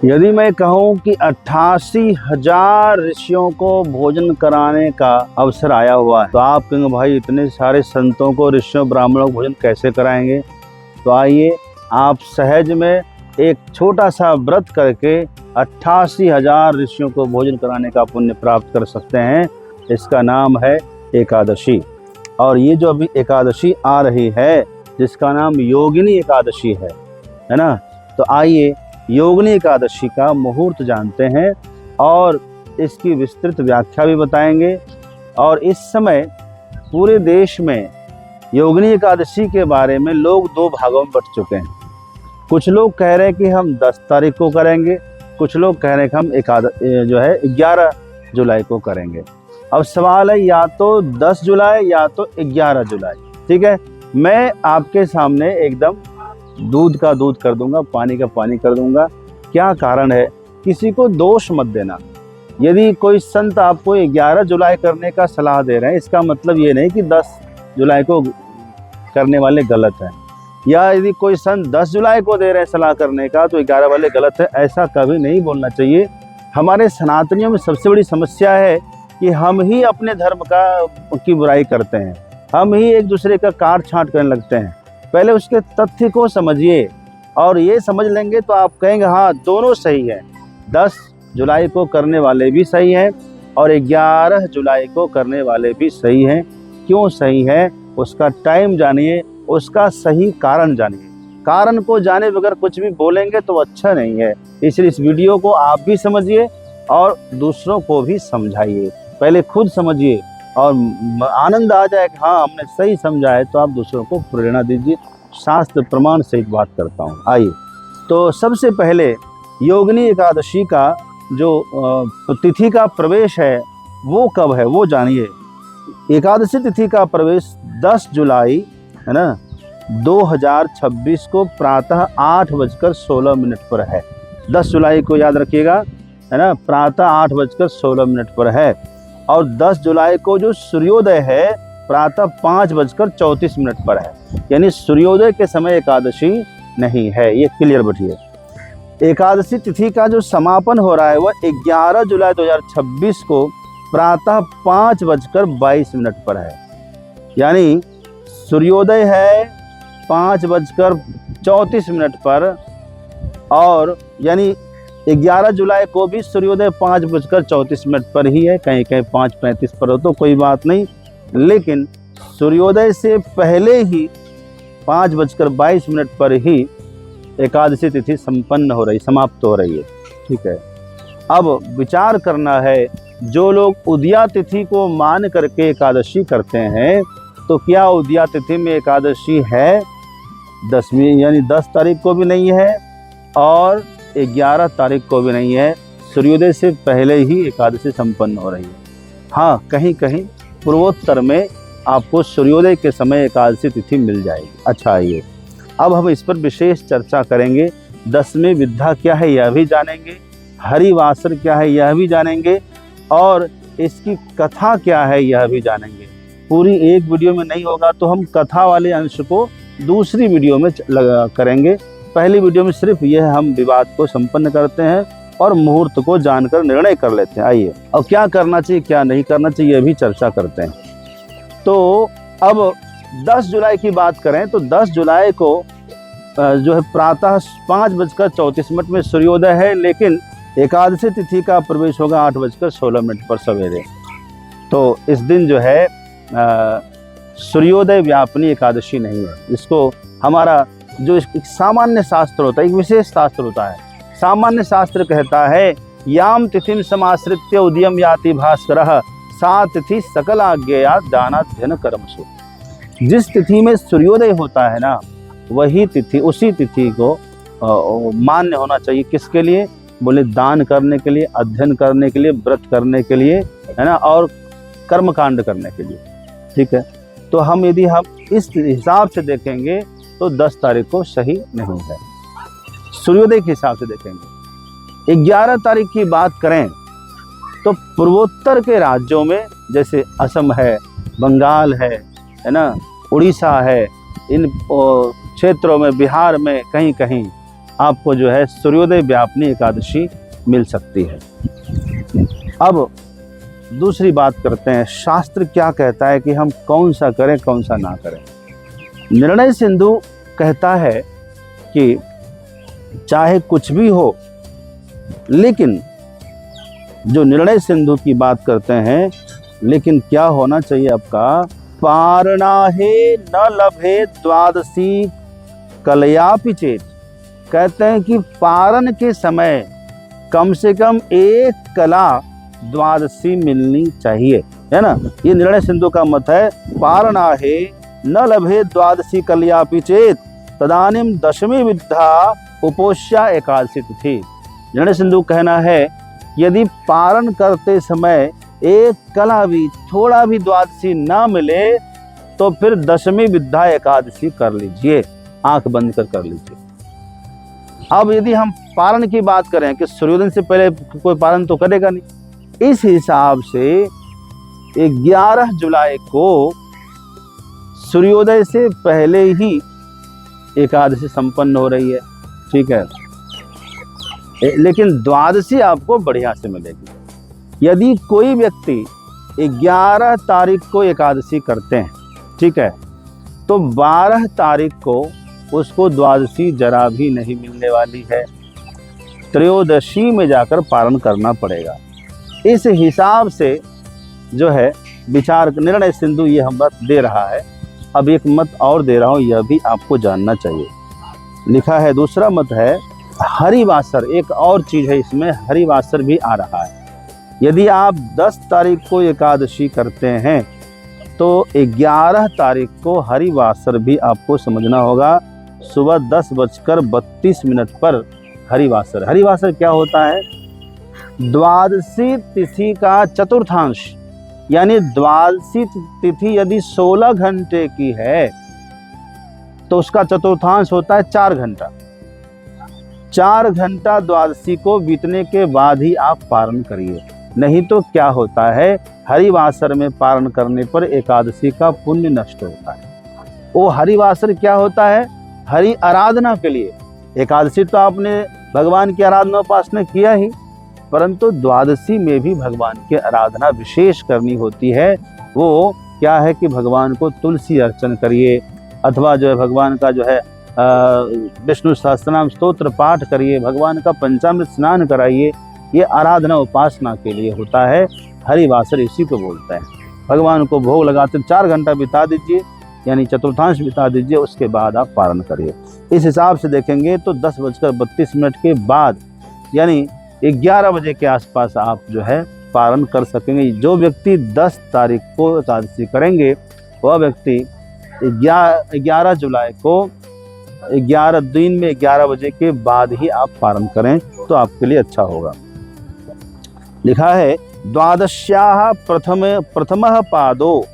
यदि मैं कहूँ कि 88,000 ऋषियों को भोजन कराने का अवसर आया हुआ है, तो आप कहेंगे भाई इतने सारे संतों को, ऋषियों, ब्राह्मणों को भोजन कैसे कराएंगे। तो आइए आप सहज में एक छोटा सा व्रत करके 88,000 ऋषियों को भोजन कराने का पुण्य प्राप्त कर सकते हैं। इसका नाम है एकादशी। और ये जो अभी एकादशी आ रही है, जिसका नाम योगिनी एकादशी है ना। तो आइए योगिनी एकादशी का मुहूर्त जानते हैं और इसकी विस्तृत व्याख्या भी बताएंगे। और इस समय पूरे देश में योगिनी एकादशी के बारे में लोग दो भागों में बट चुके हैं। कुछ लोग कह रहे हैं कि हम 10 तारीख को करेंगे, कुछ लोग कह रहे हैं कि हम 11 जुलाई को करेंगे। अब सवाल है या तो 10 जुलाई या तो 11 जुलाई। ठीक है, मैं आपके सामने एकदम दूध का दूध कर दूंगा, पानी का पानी कर दूंगा। क्या कारण है, किसी को दोष मत देना। यदि कोई संत आपको 11 जुलाई करने का सलाह दे रहे हैं, इसका मतलब ये नहीं कि 10 जुलाई को करने वाले गलत हैं, या यदि कोई संत 10 जुलाई को दे रहे हैं सलाह करने का तो 11 वाले गलत है। ऐसा कभी नहीं बोलना चाहिए। हमारे सनातनियों में सबसे बड़ी समस्या है कि हम ही अपने धर्म की बुराई करते हैं, हम ही एक दूसरे का काट छांट करने लगते हैं। पहले उसके तथ्य को समझिए, और ये समझ लेंगे तो आप कहेंगे हाँ दोनों सही है। 10 जुलाई को करने वाले भी सही हैं और 11 जुलाई को करने वाले भी सही हैं। क्यों सही है, उसका टाइम जानिए, उसका सही कारण जानिए। कारण को जाने बगैर कुछ भी बोलेंगे तो अच्छा नहीं है। इसलिए इस वीडियो को आप भी समझिए और दूसरों को भी समझाइए। पहले खुद समझिए और आनंद आ जाए कि हाँ हमने सही समझा है, तो आप दूसरों को प्रेरणा दीजिए। शास्त्र प्रमाण से एक बात करता हूँ। आइए, तो सबसे पहले योगिनी एकादशी का जो तिथि का प्रवेश है वो कब है वो जानिए। एकादशी तिथि का प्रवेश 10 जुलाई है ना 2026 को प्रातः 8:16 पर है। 10 जुलाई को याद रखिएगा, है ना, प्रातः 8:16 पर है। और 10 जुलाई को जो सूर्योदय है प्रातः 5:34 पर है। यानी सूर्योदय के समय एकादशी नहीं है, ये क्लियर बैठिए। एकादशी तिथि का जो समापन हो रहा है वह 11 जुलाई 2026 को प्रातः 5:22 पर है। यानी सूर्योदय है 5:34 पर, और यानी 11 जुलाई को भी सूर्योदय 5:34 पर ही है। कहीं कहीं 5:35 पर हो तो कोई बात नहीं, लेकिन सूर्योदय से पहले ही 5:22 पर ही एकादशी तिथि संपन्न हो रही, समाप्त हो रही है। ठीक है, अब विचार करना है, जो लोग उदया तिथि को मान करके एकादशी करते हैं, तो क्या उदया तिथि में एकादशी है? 10वीं यानी 10 तारीख को भी नहीं है और 11 तारीख को भी नहीं है। सूर्योदय से पहले ही एकादशी संपन्न हो रही है। हाँ, कहीं कहीं पूर्वोत्तर में आपको सूर्योदय के समय एकादशी तिथि मिल जाएगी। अच्छा, आइए अब हम इस पर विशेष चर्चा करेंगे। 10वीं विद्या क्या है यह भी जानेंगे, हरिवासर क्या है यह भी जानेंगे, और इसकी कथा क्या है यह भी जानेंगे। पूरी एक वीडियो में नहीं होगा तो हम कथा वाले अंश को दूसरी वीडियो में करेंगे। पहली वीडियो में सिर्फ यह हम विवाद को संपन्न करते हैं और मुहूर्त को जानकर निर्णय कर लेते हैं। आइए, और क्या करना चाहिए क्या नहीं करना चाहिए यह भी चर्चा करते हैं। तो अब 10 जुलाई की बात करें तो 10 जुलाई को जो है प्रातः 5:34 में सूर्योदय है, लेकिन एकादशी तिथि का प्रवेश होगा 8:16 पर सवेरे। तो इस दिन जो है सूर्योदय व्यापनी एकादशी नहीं है। इसको हमारा जो एक सामान्य शास्त्र होता है, एक विशेष शास्त्र होता है। सामान्य शास्त्र कहता है याम तिथिम समाश्रित्य उदयम याति भास्करः सा तिथि सकल आज्ञेया दानाध्ययन कर्मसु। जिस तिथि में सूर्योदय होता है ना, वही तिथि, उसी तिथि को मान्य होना चाहिए। किसके लिए? बोले दान करने के लिए, अध्ययन करने के लिए, व्रत करने के लिए, है ना, और कर्मकांड करने के लिए। ठीक है, तो यदि हम इस हिसाब से देखेंगे तो 10 तारीख को सही नहीं है। सूर्योदय के हिसाब से देखेंगे। 11 तारीख की बात करें तो पूर्वोत्तर के राज्यों में जैसे असम है, बंगाल है ना, उड़ीसा है, इन क्षेत्रों में, बिहार में कहीं कहीं आपको जो है सूर्योदय व्यापिनी एकादशी मिल सकती है। अब दूसरी बात करते हैं, शास्त्र क्या कहता है कि हम कौन सा करें कौन सा ना करें। निर्णय सिंधु कहता है कि चाहे कुछ भी हो, लेकिन जो निर्णय सिंधु की बात करते हैं, लेकिन क्या होना चाहिए आपका, पारणाहे न लभे द्वादशी कलयापि चेत। कहते हैं कि पारण के समय कम से कम एक कला द्वादशी मिलनी चाहिए, है ना। ये निर्णय सिंधु का मत है। पारणाहे न लभे द्वादशी कलयापि चेत तदानीम दशमी विद्या उपोष्या एकादशी तिथि। निर्णय सिंधु कहना है, यदि पारण करते समय एक कला भी, थोड़ा भी द्वादशी ना मिले तो फिर दशमी विद्या एकादशी कर लीजिए, आंख बंद कर लीजिए। अब यदि हम पारण की बात करें कि सूर्योदय से पहले कोई पारण तो करेगा नहीं, इस हिसाब से 11 जुलाई को सूर्योदय से पहले ही एकादशी संपन्न हो रही है, ठीक है। लेकिन द्वादशी आपको बढ़िया से मिलेगी। यदि कोई व्यक्ति 11 तारीख को एकादशी करते हैं, ठीक है, तो 12 तारीख को उसको द्वादशी जरा भी नहीं मिलने वाली है, त्रयोदशी में जाकर पारण करना पड़ेगा। इस हिसाब से जो है विचार निर्णय सिंधु ये हम मत दे रहा है। अब एक मत और दे रहा हूँ, यह भी आपको जानना चाहिए। लिखा है, दूसरा मत है हरिवासर। एक और चीज़ है इसमें, हरिवासर भी आ रहा है। यदि आप 10 तारीख को एकादशी करते हैं तो 11 तारीख को हरिवासर भी आपको समझना होगा। सुबह 10:32 पर हरिवासर। हरिवासर क्या होता है, द्वादशी तिथि का चतुर्थांश, यानी द्वादशी तिथि यदि 16 घंटे की है तो उसका चतुर्थांश होता है 4 घंटा। 4 घंटा द्वादशी को बीतने के बाद ही आप पारण करिए, नहीं तो क्या होता है, हरिवासर में पारण करने पर एकादशी का पुण्य नष्ट होता है। वो हरिवासर क्या होता है, हरि आराधना के लिए। एकादशी तो आपने भगवान की आराधना उपासना किया ही, परंतु द्वादशी में भी भगवान की आराधना विशेष करनी होती है। वो क्या है कि भगवान को तुलसी अर्चन करिए, अथवा जो है भगवान का जो है विष्णु सहस्त्रनाम स्तोत्र पाठ करिए, भगवान का पंचामृत स्नान कराइए। ये आराधना उपासना के लिए होता है। हरिवासर इसी को बोलता है। भगवान को भोग लगाते 4 घंटा बिता दीजिए, यानी चतुर्थांश बिता दीजिए, उसके बाद आप पारण करिए। इस हिसाब से देखेंगे तो 10:32 के बाद, यानी 11 बजे के आसपास आप जो है पारण कर सकेंगे। जो व्यक्ति 10 तारीख को एकादशी करेंगे, वह व्यक्ति 11 जुलाई को 11 दिन में 11 बजे के बाद ही आप पारण करें तो आपके लिए अच्छा होगा। लिखा है, द्वादश्याः प्रथमः पादो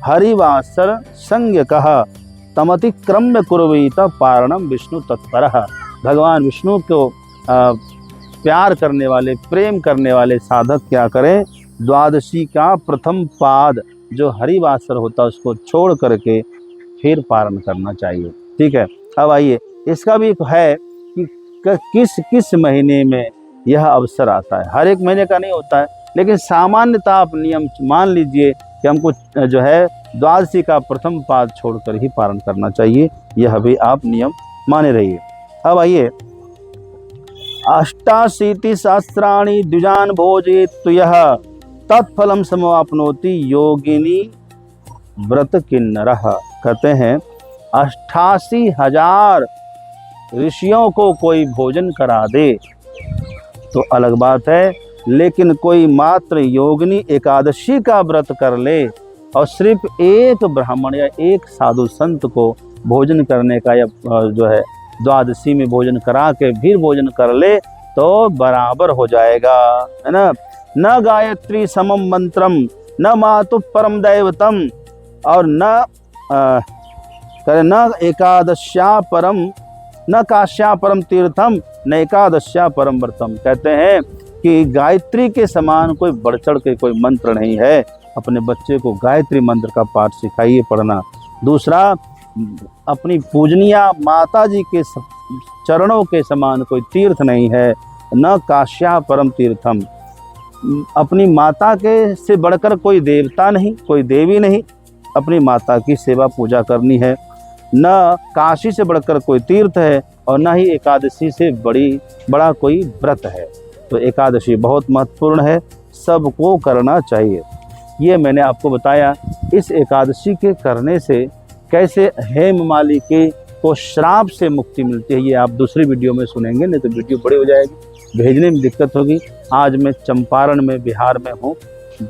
हरिवासर संज्ञकः तमतिक्रम्य कुर्वीत पारणम विष्णु तत्परः। भगवान विष्णु को प्यार करने वाले, प्रेम करने वाले साधक क्या करें, द्वादशी का प्रथम पाद जो हरिवासर होता है उसको छोड़ करके फिर पारण करना चाहिए, ठीक है। अब आइए, इसका भी है कि किस किस महीने में यह अवसर आता है। हर एक महीने का नहीं होता है, लेकिन सामान्यतः आप नियम मान लीजिए कि हमको जो है द्वादशी का प्रथम पाद छोड़कर ही पारण करना चाहिए। यह भी आप नियम माने रहिए। अब आइए, 88 सहस्राणि द्विजान भोजयेत् यः तत्फलम समवाप्नोति योगिनी व्रत किन्नरः। कहते हैं 88,000 ऋषियों को कोई भोजन करा दे तो अलग बात है, लेकिन कोई मात्र योगिनी एकादशी का व्रत कर ले और सिर्फ एक ब्राह्मण या एक साधु संत को भोजन करने का, या जो है द्वादशी में भोजन करा के फिर भोजन कर ले तो बराबर हो जाएगा, है ना। न गायत्री समम मंत्रम न मातु परम दैवतम और न एकादश्या परम न काश्या परम तीर्थम न एकादश्या परम व्रतम। कहते हैं कि गायत्री के समान कोई बढ़ चढ़ के कोई मंत्र नहीं है। अपने बच्चे को गायत्री मंत्र का पाठ सिखाइए पढ़ना। दूसरा, अपनी पूजनीया माता जी के चरणों के समान कोई तीर्थ नहीं है। न काश्या परम तीर्थम, अपनी माता के से बढ़कर कोई देवता नहीं, कोई देवी नहीं। अपनी माता की सेवा पूजा करनी है। न काशी से बढ़कर कोई तीर्थ है और न ही एकादशी से बड़ा कोई व्रत है। तो एकादशी बहुत महत्वपूर्ण है, सबको करना चाहिए। ये मैंने आपको बताया इस एकादशी के करने से कैसे हेममाली को श्राप से मुक्ति मिलती है। ये आप दूसरी वीडियो में सुनेंगे, नहीं तो वीडियो बड़ी हो जाएगी, भेजने में दिक्कत होगी। आज मैं चंपारण में, बिहार में हूँ,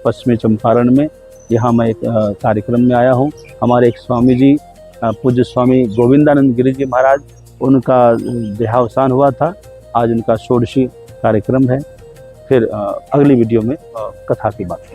पश्चिमी चंपारण में। यहाँ मैं एक कार्यक्रम में आया हूँ। हमारे एक स्वामी जी, पूज्य स्वामी गोविंदानंद गिरी जी महाराज, उनका देहावसान हुआ था। आज उनका षोडशी कार्यक्रम है। फिर अगली वीडियो में कथा की बात